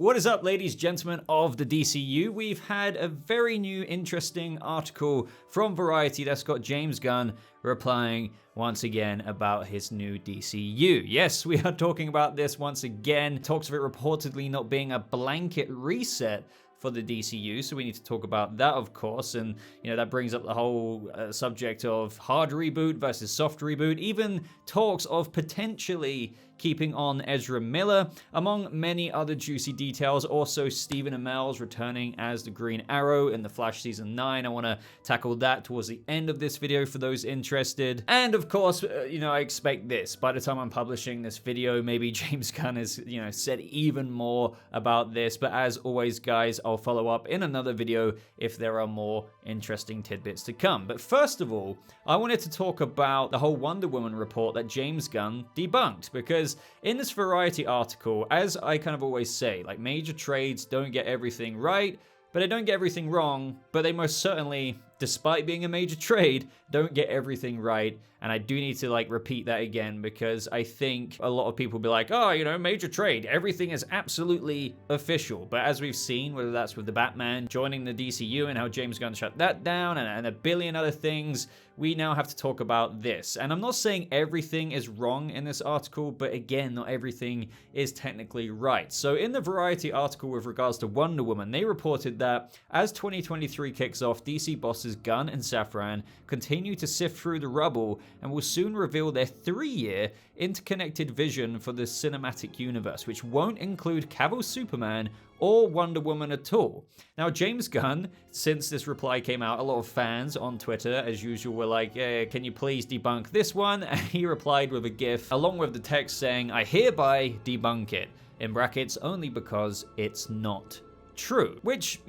What is up, ladies, gentlemen of the DCU? We've had a very new, interesting article from Variety that's got James Gunn replying once again about his new DCU. Yes, we are talking about this once again. Talks of it reportedly not being a blanket reset for the DCU, so we need to talk about that, of course, and that brings up the whole subject of hard reboot versus soft reboot, even talks of potentially keeping on Ezra Miller, among many other juicy details. Also, Stephen Amell's returning as the Green Arrow in The Flash Season 9. I want to tackle that towards the end of this video for those interested. And of course, I expect this. By the time I'm publishing this video, maybe James Gunn has, said even more about this. But as always, guys, I'll follow up in another video if there are more interesting tidbits to come. But first of all, I wanted to talk about the whole Wonder Woman report that James Gunn debunked, because in this Variety article, as I kind of always say, like, major trades don't get everything right, but they don't get everything wrong, but they most certainly, despite being a major trade, don't get everything right. And I do need to repeat that again, because I think a lot of people will be like, oh, major trade, everything is absolutely official. But as we've seen, whether that's with the Batman joining the DCU and how James Gunn shut that down and a billion other things, we now have to talk about this. And I'm not saying everything is wrong in this article, but again, not everything is technically right. So in the Variety article with regards to Wonder Woman, they reported that as 2023 kicks off, DC bosses Gunn and Safran continue to sift through the rubble and will soon reveal their 3-year interconnected vision for the cinematic universe, which won't include Cavill's Superman or Wonder Woman at all. Now, James Gunn, since this reply came out, a lot of fans on Twitter, as usual, were like, can you please debunk this one? And he replied with a GIF, along with the text saying, I hereby debunk it, in brackets, only because it's not true. Which,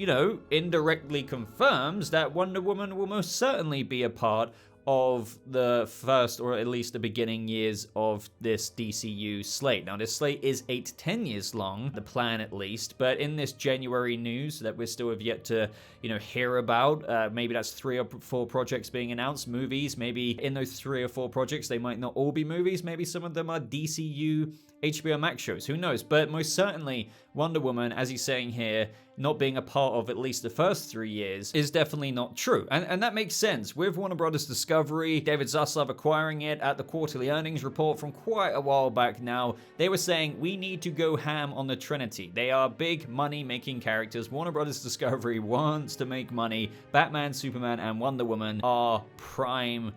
indirectly confirms that Wonder Woman will most certainly be a part of the first, or at least the beginning years of this DCU slate. Now, this slate is 8 to 10 years long, the plan at least, but in this January news that we still have yet to, hear about, maybe that's 3 or 4 projects being announced, movies, maybe in those 3 or 4 projects, they might not all be movies, maybe some of them are DCU HBO Max shows, who knows? But most certainly, Wonder Woman, as he's saying here, not being a part of at least the first 3 years is definitely not true. And that makes sense. With Warner Brothers Discovery, David Zaslav acquiring it at the quarterly earnings report from quite a while back now, they were saying, we need to go ham on the Trinity. They are big money-making characters. Warner Brothers Discovery wants to make money. Batman, Superman, and Wonder Woman are prime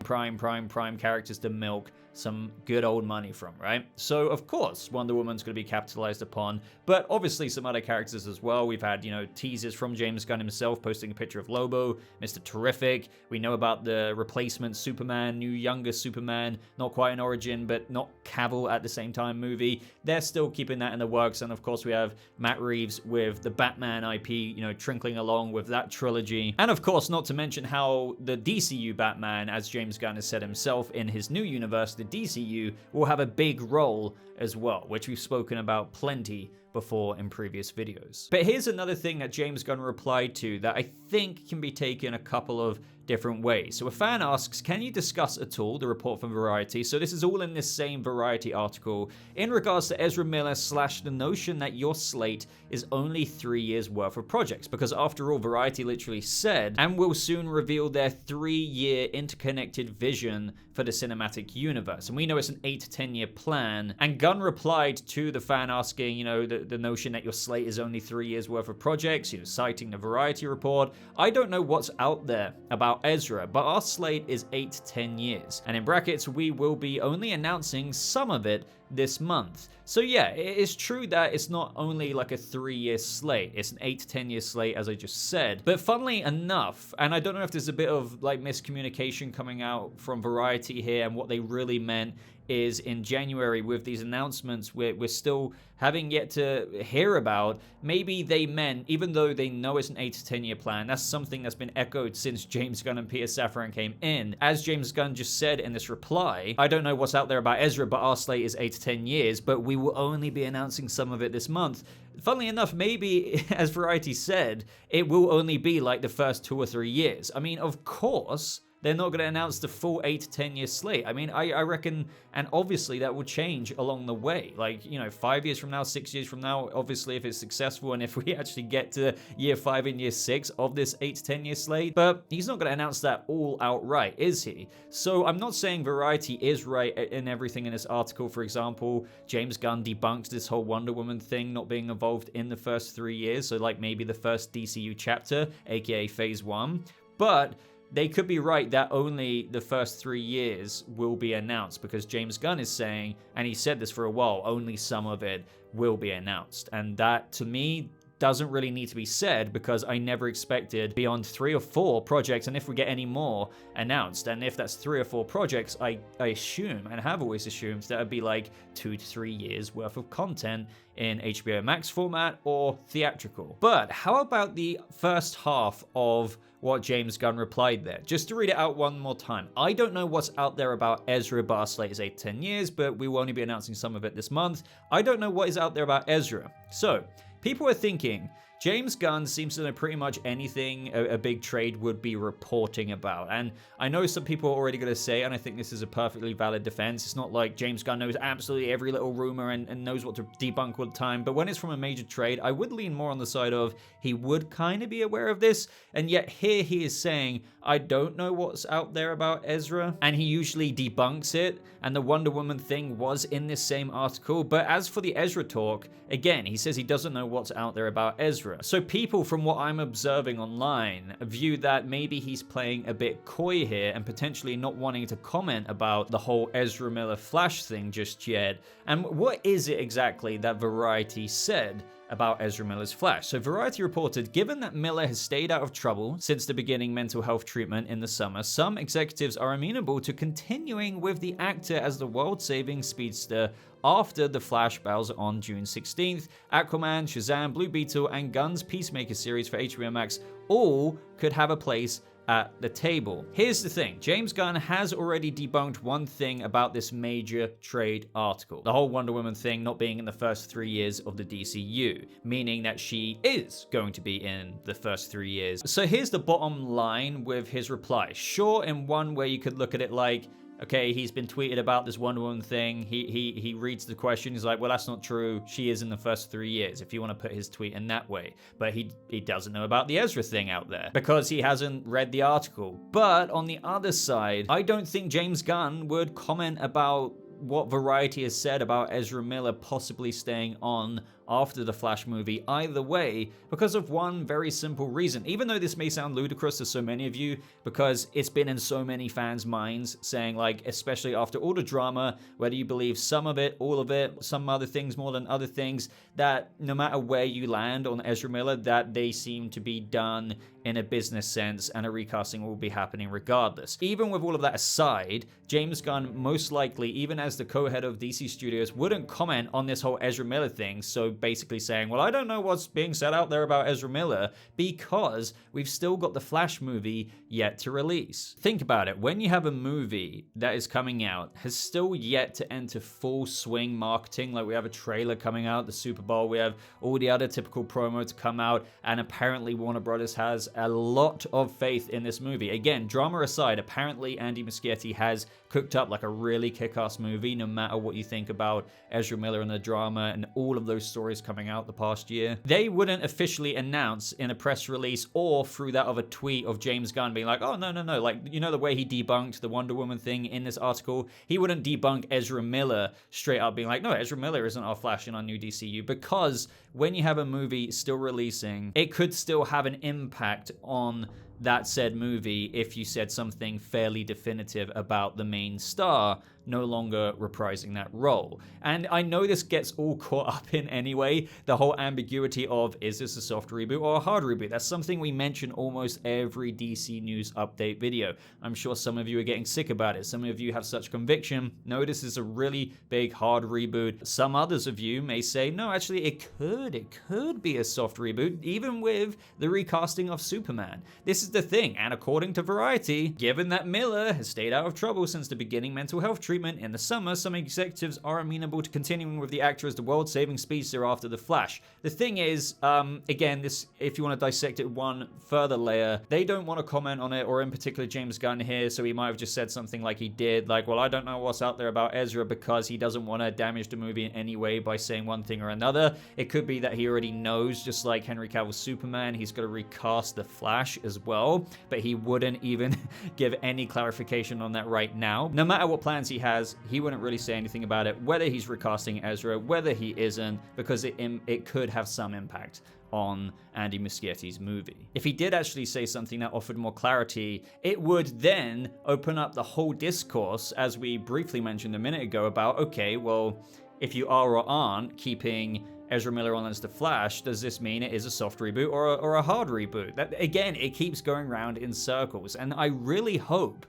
characters to milk some good old money from, right? So, of course, Wonder Woman's going to be capitalized upon, but obviously some other characters as well. We've had, teasers from James Gunn himself posting a picture of Lobo, Mr. Terrific. We know about the replacement Superman, new younger Superman, not quite an origin, but not Cavill at the same time movie. They're still keeping that in the works, and of course we have Matt Reeves with the Batman IP, trickling along with that trilogy. And of course, not to mention how the DCU Batman, as James Gunn has said himself in his new universe, the DCU, will have a big role as well, which we've spoken about plenty before in previous videos. But here's another thing that James Gunn replied to that I think can be taken a couple of different ways. So a fan asks, can you discuss at all the report from Variety? So this is all in this same Variety article in regards to Ezra Miller / the notion that your slate is only 3 years worth of projects, because after all, Variety literally said, and will soon reveal their 3-year interconnected vision for the cinematic universe. And we know it's an 8 to 10 year plan. And Gunn replied to the fan asking, the notion that your slate is only 3 years worth of projects, citing the Variety report. I don't know what's out there about Ezra, but our slate is 8 to 10 years. And in brackets, we will be only announcing some of it this month. So yeah, it is true that it's not only like a 3-year slate, it's an 8 to 10 year slate, as I just said. But funnily enough, and I don't know if there's a bit of miscommunication coming out from Variety here, and what they really meant is in January with these announcements we're still having yet to hear about, maybe they meant, even though they know it's an 8 to 10 year plan, that's something that's been echoed since James Gunn and Peter Safran came in. As James Gunn just said in this reply, I don't know what's out there about Ezra, but our slate is 8 to 10 years, but we will only be announcing some of it this month. Funnily enough, maybe, as Variety said, it will only be like the first 2 or 3 years. I mean, of course, they're not going to announce the full 8 to 10 year slate. I mean, I reckon, and obviously that will change along the way. Like, 5 years from now, 6 years from now, obviously if it's successful and if we actually get to year 5 and year 6 of this 8 to 10 year slate. But he's not going to announce that all outright, is he? So I'm not saying Variety is right in everything in this article. For example, James Gunn debunked this whole Wonder Woman thing not being involved in the first 3 years. So like maybe the first DCU chapter, aka phase 1. But they could be right that only the first 3 years will be announced, because James Gunn is saying, and he said this for a while, only some of it will be announced. And that, to me, doesn't really need to be said, because I never expected beyond 3 or 4 projects, and if we get any more announced, and if that's 3 or 4 projects, I assume, and have always assumed, that would be like 2 to 3 years worth of content in HBO Max format or theatrical. But how about the first half of what James Gunn replied there? Just to read it out one more time. I don't know what's out there about Ezra, but our slate is 8 to 10 years, but we will only be announcing some of it this month. I don't know what is out there about Ezra. So, people are thinking, James Gunn seems to know pretty much anything a big trade would be reporting about. And I know some people are already going to say, and I think this is a perfectly valid defense, it's not like James Gunn knows absolutely every little rumor and knows what to debunk all the time. But when it's from a major trade, I would lean more on the side of he would kind of be aware of this. And yet here he is saying, I don't know what's out there about Ezra. And he usually debunks it. And the Wonder Woman thing was in this same article. But as for the Ezra talk, again, he says he doesn't know what's out there about Ezra. So people, from what I'm observing online, view that maybe he's playing a bit coy here and potentially not wanting to comment about the whole Ezra Miller Flash thing just yet. And what is it exactly that Variety said about Ezra Miller's Flash? So Variety reported, given that Miller has stayed out of trouble since the beginning mental health treatment in the summer, some executives are amenable to continuing with the actor as the world-saving speedster after the Flash bails on June 16th. Aquaman, Shazam, Blue Beetle, and Gunn's Peacemaker series for HBO Max all could have a place at the table. Here's the thing, James Gunn has already debunked one thing about this major trade article. The whole Wonder Woman thing not being in the first 3 years of the DCU, meaning that she is going to be in the first 3 years. So here's the bottom line with his reply. Sure, in one way you could look at it like, okay, he's been tweeted about this Wonder Woman thing. He reads the question. He's like, well, that's not true. She is in the first 3 years, if you want to put his tweet in that way. But he doesn't know about the Ezra thing out there because he hasn't read the article. But on the other side, I don't think James Gunn would comment about what Variety has said about Ezra Miller possibly staying on after the Flash movie either way, because of one very simple reason. Even though this may sound ludicrous to so many of you, because it's been in so many fans' minds saying, like, especially after all the drama, whether you believe some of it, all of it, some other things more than other things, that no matter where you land on Ezra Miller, that they seem to be done in a business sense and a recasting will be happening regardless. Even with all of that aside, James Gunn most likely, even as the co-head of DC Studios, wouldn't comment on this whole Ezra Miller thing, so basically saying, well, I don't know what's being said out there about Ezra Miller, because we've still got the Flash movie yet to release. Think about it, when you have a movie that is coming out, has still yet to enter full swing marketing, like we have a trailer coming out, the Super Bowl, we have all the other typical promo to come out, and apparently Warner Brothers has a lot of faith in this movie. Again, drama aside, apparently Andy Muschietti has cooked up like a really kick-ass movie, no matter what you think about Ezra Miller and the drama and all of those stories coming out the past year. They wouldn't officially announce in a press release or through that of a tweet of James Gunn being like, oh, no, like, you know the way he debunked the Wonder Woman thing in this article? He wouldn't debunk Ezra Miller straight up being like, no, Ezra Miller isn't our Flash in our new DCU, because when you have a movie still releasing, it could still have an impact on that said movie if you said something fairly definitive about the main star no longer reprising that role. And I know this gets all caught up in anyway, the whole ambiguity of, is this a soft reboot or a hard reboot? That's something we mention almost every DC News update video. I'm sure some of you are getting sick about it. Some of you have such conviction, no, this is a really big hard reboot. Some others of you may say, no, actually it could be a soft reboot, even with the recasting of Superman. This is the thing, and according to Variety, given that Miller has stayed out of trouble since the beginning mental health treatment, treatment in the summer, some executives are amenable to continuing with the actor as the world-saving speedster after The Flash. The thing is, again, this, if you want to dissect it one further layer, they don't want to comment on it, or in particular James Gunn here, so he might have just said something like he did, like, well, I don't know what's out there about Ezra because he doesn't want to damage the movie in any way by saying one thing or another. It could be that he already knows, just like Henry Cavill's Superman, he's got to recast The Flash as well, but he wouldn't even give any clarification on that right now. No matter what plans he has, he wouldn't really say anything about it, whether he's recasting Ezra, whether he isn't, because it could have some impact on Andy Muschietti's movie. If he did actually say something that offered more clarity, it would then open up the whole discourse, as we briefly mentioned a minute ago, about, okay, well, if you are or aren't keeping Ezra Miller on as the Flash, does this mean it is a soft reboot or a hard reboot? That, again, it keeps going round in circles, and I really hope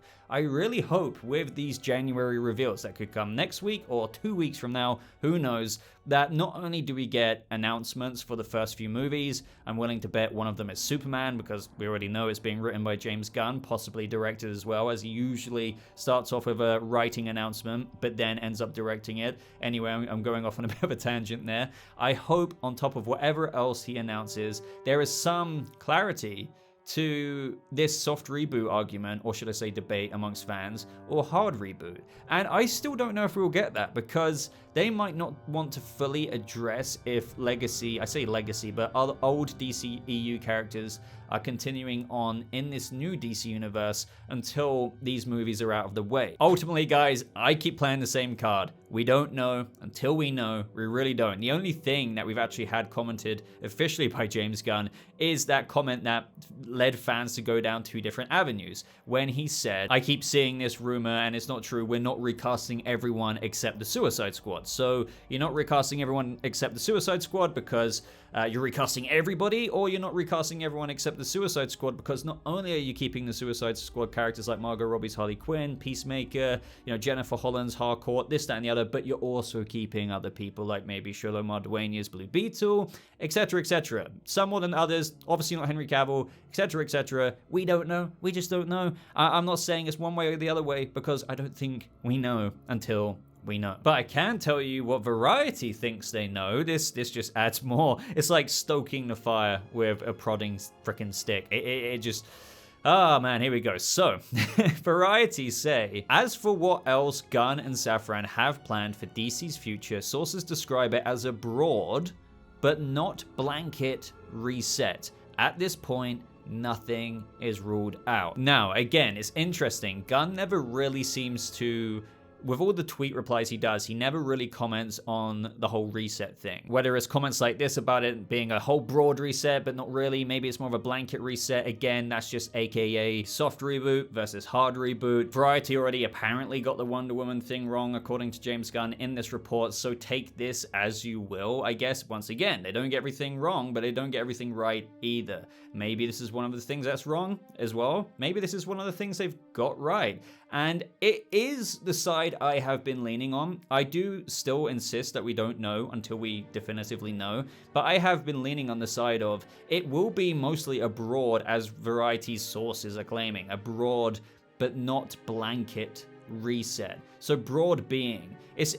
with these January reveals that could come next week or 2 weeks from now, who knows, that not only do we get announcements for the first few movies, I'm willing to bet one of them is Superman, because we already know it's being written by James Gunn, possibly directed as well, as he usually starts off with a writing announcement, but then ends up directing it. Anyway, I'm going off on a bit of a tangent there. I hope on top of whatever else he announces, there is some clarity to this soft reboot argument, or should I say debate amongst fans, or hard reboot. And I still don't know if we'll get that, because they might not want to fully address if legacy, I say legacy, but other old DCEU characters are continuing on in this new DC universe until these movies are out of the way. Ultimately, guys, I keep playing the same card. We don't know until we know. We really don't. The only thing that we've actually had commented officially by James Gunn is that comment that led fans to go down two different avenues. When he said, I keep seeing this rumor and it's not true, we're not recasting everyone except the Suicide Squad. So you're not recasting everyone except the Suicide Squad because you're recasting everybody, or you're not recasting everyone except the Suicide Squad because not only are you keeping the Suicide Squad characters like Margot Robbie's Harley Quinn, Peacemaker, Jennifer Holland's Harcourt, this, that, and the other, but you're also keeping other people like maybe Shalomar Dwayne's Blue Beetle, etc., etc. Some more than others, obviously not Henry Cavill, etc., etc. We don't know. We just don't know. I'm not saying it's one way or the other way because I don't think we know until we know. But I can tell you what Variety thinks they know. This just adds more. It's like stoking the fire with a prodding frickin' stick. It just... Oh man, here we go. So, Variety say, as for what else Gunn and Safran have planned for DC's future, sources describe it as a broad, but not blanket reset. At this point, nothing is ruled out. Now, again, it's interesting. Gunn never really seems to... With all the tweet replies he does, he never really comments on the whole reset thing. Whether it's comments like this about it being a whole broad reset, but not really, maybe it's more of a blanket reset. Again, that's just AKA soft reboot versus hard reboot. Variety already apparently got the Wonder Woman thing wrong, according to James Gunn in this report, so take this as you will. I guess, once again, they don't get everything wrong, but they don't get everything right either. Maybe this is one of the things that's wrong as well. Maybe this is one of the things they've got right. And it is the side I have been leaning on. I do still insist that we don't know until we definitively know, but I have been leaning on the side of it will be mostly a broad, as Variety's sources are claiming, a broad but not blanket reset. So broad being, it's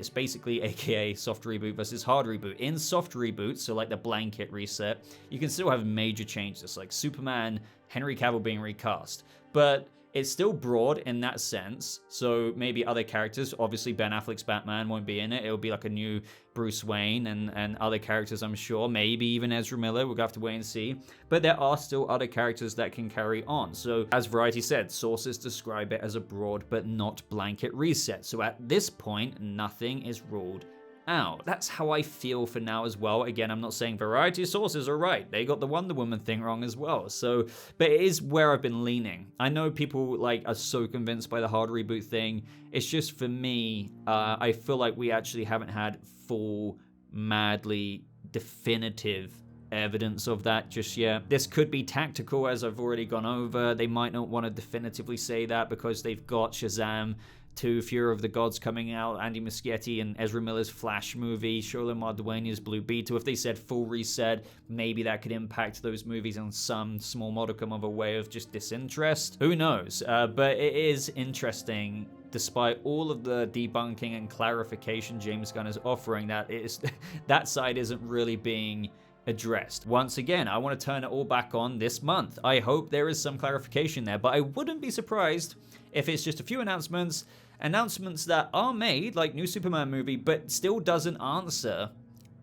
basically AKA soft reboot versus hard reboot. In soft reboot, so like the blanket reset, you can still have major changes like Superman, Henry Cavill being recast, but it's still broad in that sense, so maybe other characters, obviously Ben Affleck's Batman won't be in it, it'll be like a new Bruce Wayne and other characters I'm sure, maybe even Ezra Miller, we'll have to wait and see, but there are still other characters that can carry on. So as Variety said, sources describe it as a broad but not blanket reset, so at this point, nothing is ruled out. That's how I feel for now as well. Again, I'm not saying Variety sources are right. They got the Wonder Woman thing wrong as well. So, but it is where I've been leaning. I know people are so convinced by the hard reboot thing. It's just for me, I feel like we actually haven't had full, madly definitive evidence of that just yet. This could be tactical, as I've already gone over. They might not want to definitively say that because they've got Shazam 2, Fury of the Gods coming out, Andy Muschietti and Ezra Miller's Flash movie, Shalomar Dwayne's Blue Beetle. If they said full reset, maybe that could impact those movies in some small modicum of a way of just disinterest. Who knows? But it is interesting despite all of the debunking and clarification James Gunn is offering, that side isn't really being addressed. Once again, I want to turn it all back on this month. I hope there is some clarification there, but I wouldn't be surprised if it's just a few announcements that are made, like new Superman movie, but still doesn't answer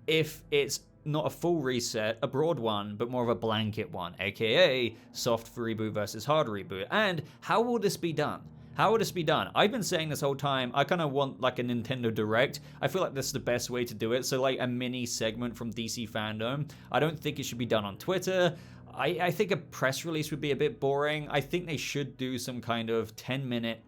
if it's not a full reset, a broad one, but more of a blanket one, aka soft reboot versus hard reboot. And how will this be done? How will this be done? I've been saying this whole time, I kind of want like a Nintendo Direct. I feel like that's the best way to do it. So like a mini segment from DC fandom. I don't think it should be done on Twitter. I think a press release would be a bit boring. I think they should do some kind of 10-minute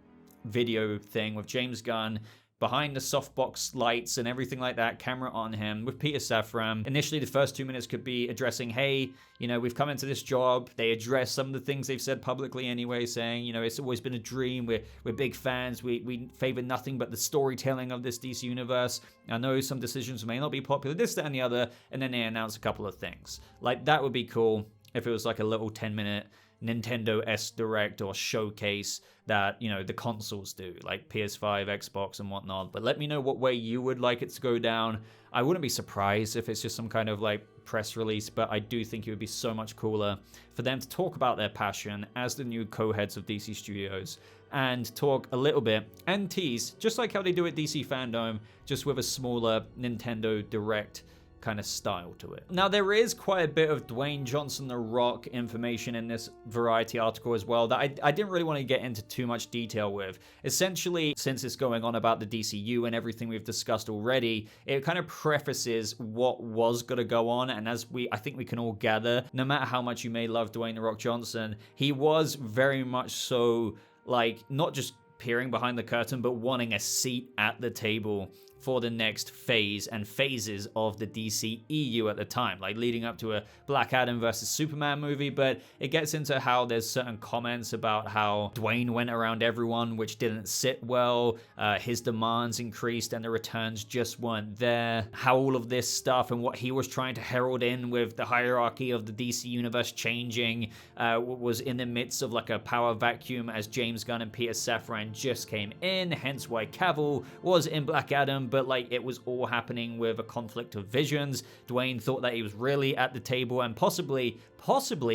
video thing with James Gunn behind the softbox lights and everything like that, camera on him with Peter Safran. Initially, the first 2 minutes could be addressing, hey, you know, we've come into this job. They address some of the things they've said publicly anyway, saying, you know, it's always been a dream. We're big fans. We favor nothing but the storytelling of this DC universe. I know some decisions may not be popular, this, that, and the other, and then they announce a couple of things. Like, that would be cool if it was like a little 10-minute Nintendo-esque Direct or showcase that, you know, the consoles do, like PS5, Xbox, and whatnot. But let me know what way you would like it to go down. I wouldn't be surprised if it's just some kind of like press release, but I do think it would be so much cooler for them to talk about their passion as the new co-heads of DC Studios and talk a little bit and tease, just like how they do at DC Fandom, just with a smaller Nintendo Direct kind of style to it. Now, there is quite a bit of Dwayne Johnson The Rock information in this Variety article as well that I didn't really want to get into too much detail with. Essentially, since it's going on about the DCU and everything we've discussed already, it kind of prefaces what was going to go on, and as I think we can all gather, no matter how much you may love Dwayne The Rock Johnson, he was very much so, like, not just peering behind the curtain, but wanting a seat at the table for the next phase and phases of the DCEU at the time, like leading up to a Black Adam versus Superman movie. But it gets into how there's certain comments about how Dwayne went around everyone, which didn't sit well. His demands increased and the returns just weren't there. How all of this stuff and what he was trying to herald in with the hierarchy of the DC universe changing was in the midst of like a power vacuum as James Gunn and Peter Safran just came in, hence why Cavill was in Black Adam, but like it was all happening with a conflict of visions. Dwayne thought that he was really at the table and possibly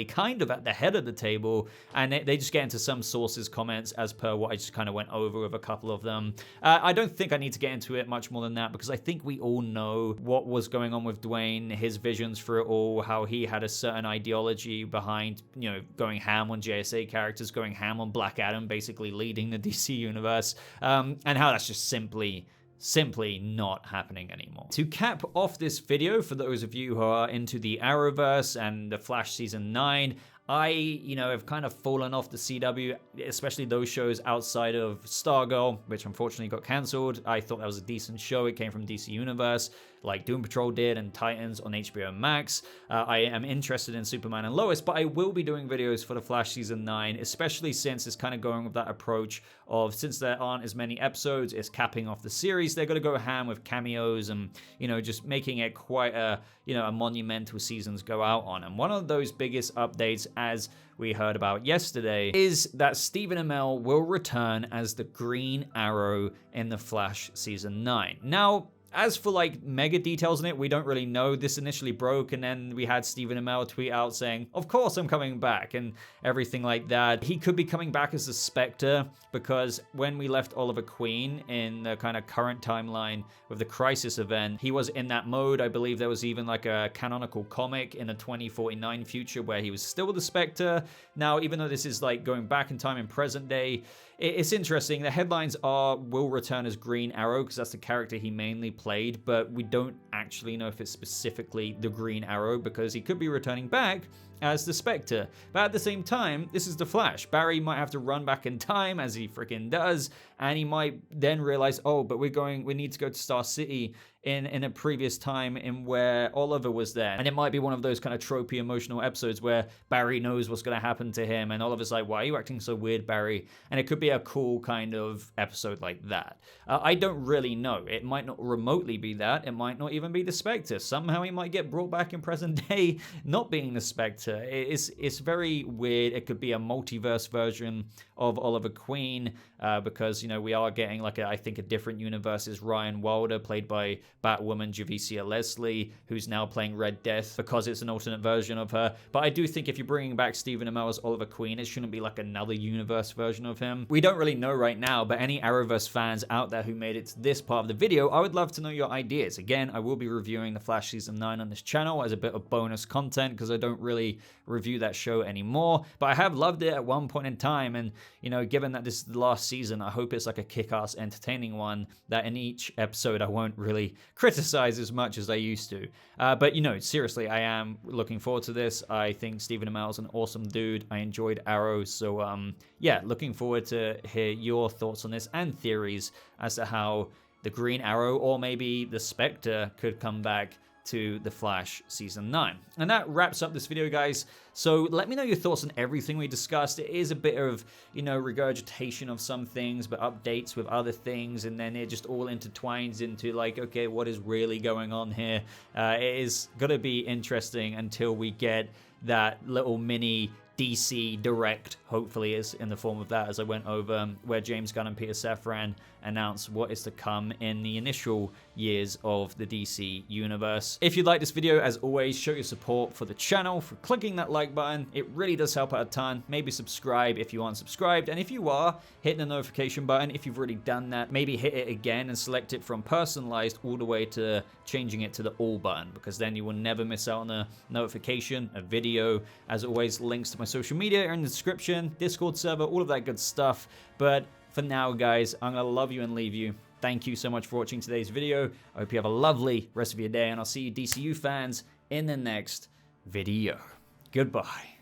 kind of at the head of the table, and they just get into some sources' comments as per what I just kind of went over with a couple of them. I don't think I need to get into it much more than that, because I think we all know what was going on with Dwayne, his visions for it all, how he had a certain ideology behind, you know, going ham on JSA characters, going ham on Black Adam, basically leading the DC universe, and how that's just simply not happening anymore. To cap off this video, for those of you who are into the Arrowverse and the Flash Season 9, I, have kind of fallen off the CW, especially those shows outside of Stargirl, which unfortunately got cancelled. I thought that was a decent show. It came from DC Universe, like Doom Patrol did, and Titans on HBO Max. I am interested in Superman and Lois, but I will be doing videos for the Flash Season 9, especially since it's kind of going with that approach of, since there aren't as many episodes, it's capping off the series, they're going to go ham with cameos and, just making it quite a monumental seasons go out on. And one of those biggest updates, as we heard about yesterday, is that Stephen Amell will return as the Green Arrow in the Flash Season 9. Now, as for like mega details in it, we don't really know. This initially broke, and then we had Stephen Amell tweet out saying, of course I'm coming back, and everything like that. He could be coming back as the Spectre, because when we left Oliver Queen in the kind of current timeline with the Crisis event, he was in that mode. I believe there was even like a canonical comic in a 2049 future where he was still the Spectre. Now, even though this is like going back in time in present day, it's interesting. The headlines are will return as Green Arrow, because that's the character he mainly played, but we don't actually know if it's specifically the Green Arrow, because he could be returning back as the Spectre. But at the same time, this is the Flash. Barry might have to run back in time, as he freaking does, and he might then realize, oh, but we need to go to Star City in a previous time in where Oliver was there. And it might be one of those kind of tropey emotional episodes where Barry knows what's going to happen to him, and Oliver's like, why are you acting so weird, Barry? And it could be a cool kind of episode like that. I don't really know. It might not remotely be that. It might not even be the Spectre. Somehow he might get brought back in present day not being the Spectre. It's very weird. It could be a multiverse version of Oliver Queen, because, you know, we are getting like I think a different universe is Ryan Wilder, played by Batwoman Javicia Leslie, who's now playing Red Death because it's an alternate version of her. But I do think if you're bringing back Stephen Amell as Oliver Queen, it shouldn't be like another universe version of him. We don't really know right now, but any Arrowverse fans out there who made it to this part of the video, I would love to know your ideas. Again, I will be reviewing The Flash Season 9 on this channel as a bit of bonus content because I don't really review that show anymore. But I have loved it at one point in time, and, you know, given that this is the last season, I hope it's like a kick-ass entertaining one that in each episode I won't really criticize as much as I used to. But, you know, seriously, I am looking forward to this. I think Stephen Amell's an awesome dude. I enjoyed Arrow, so yeah, looking forward to hear your thoughts on this and theories as to how the Green Arrow or maybe the Spectre could come back to The Flash Season 9. And that wraps up this video, guys. So let me know your thoughts on everything we discussed. It is a bit of, you know, regurgitation of some things, but updates with other things, and then it just all intertwines into like, okay, what is really going on here? It is gonna be interesting until we get that little mini DC Direct, hopefully is in the form of that, as I went over, where James Gunn and Peter Safran announce what is to come in the initial years of the DC universe. If you like this video, as always, show your support for the channel for clicking that like button. It really does help out a ton. Maybe subscribe if you aren't subscribed, and if you are, hit the notification button. If you've already done that, maybe hit it again and select it from personalized all the way to changing it to the all button, because then you will never miss out on a notification, a video. As always, links to my social media are in the description, Discord server, all of that good stuff. But for now, guys, I'm gonna love you and leave you. Thank you so much for watching today's video. I hope you have a lovely rest of your day, and I'll see you DCU fans in the next video. Goodbye.